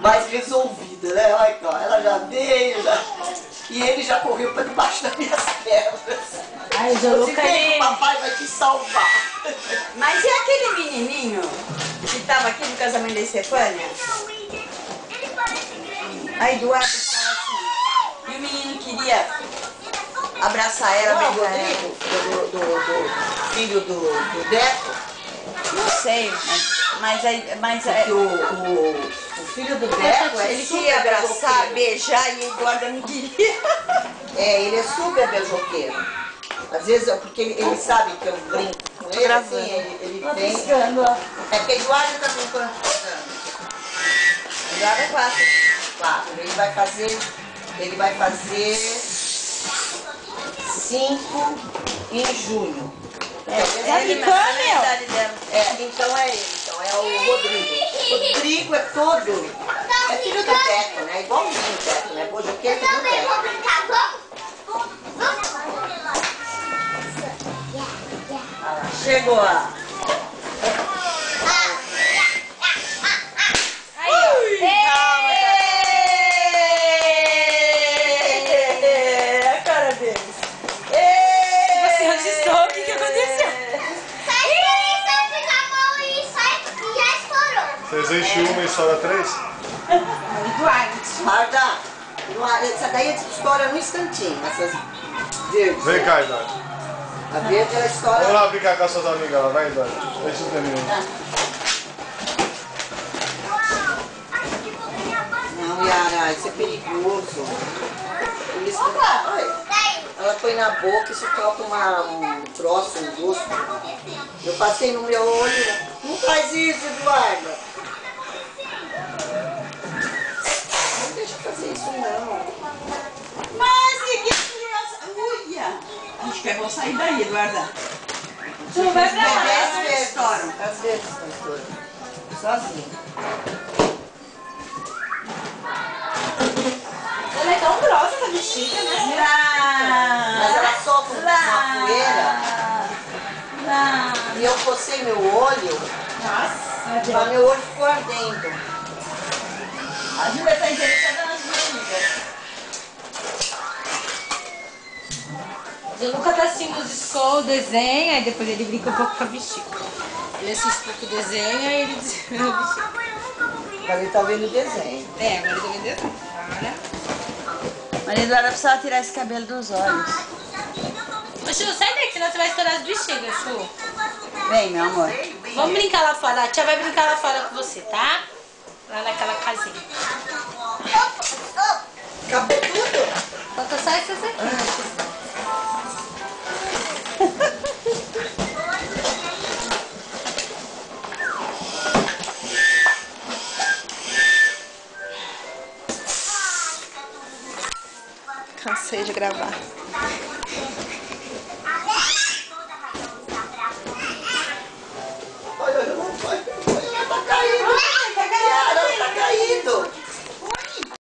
mais resolvida, né? Olha, ó, ela já veio, e ele já correu para debaixo das minhas pernas. Ai, Você vem, o papai vai te salvar. Mas e aquele menininho que estava aqui no casamento da Estefânia? A Eduardo fala assim, e o menino queria abraçar ela, Não, beijar ela. Rodrigo, do filho do Deco. Não sei, mas Porque o filho do Deco, ele queria abraçar, beijar e o Eduardo não queria. É, ele é super beijoqueiro. Às vezes é porque ele sabe que eu brinco com ele, assim, ele vem. É porque Eduardo tá com quantos anos? Eduardo é 4. 4. Ele vai fazer 5 em junho. Então é ele, então é o Rodrigo. O Rodrigo é todo. É filho do Deco, né? Igualzinho o Deco, né? Bojoqueiro do Deco. Vou brincar, vamos? Chegou a... Vocês enchem uma e estoura 3? Marta, essa daí estoura num instantinho, essas verdes. Vem cá, Eduardo. A verde ela estoura. Vamos lá brincar com as suas amigas lá, vai, Eduardo. Deixa eu terminar. Não, Yara, isso é perigoso. Isso, ela põe na boca, isso toca um troço, um gosto. Eu passei no meu olho. Não faz isso, Eduardo. Não deixa eu fazer isso, não. Mas que criança... Uia! Acho que é bom sair daí, Eduardo. Tu vai pra lá. Às vezes estouram. Às vezes estão estourando. Sozinho. Ela é tão grossa, essa bexiga, né? Mas ela solta uma poeira. E eu cocei meu olho. Nossa. Mas meu olho ficou ardendo. A Júlia tá interessada nas minhas amigas. O Lucas tá assistindo os Skull, desenha, e depois ele brinca um pouco com a bexiga. Ele assiste um pouco o desenho e ele desenha a bexiga. Agora ele tá vendo o desenho. É, agora ele tá vendo desenho. Olha. Maria Eduarda precisava tirar esse cabelo dos olhos. Ô, Chu, sai daí, senão você vai estourar as bexigas, Chu. Vem, meu amor. Vamos brincar lá fora. A tia vai brincar lá fora com você, tá? Lá naquela casinha. Acabou tudo? Falta só essas aqui. Cansei de gravar.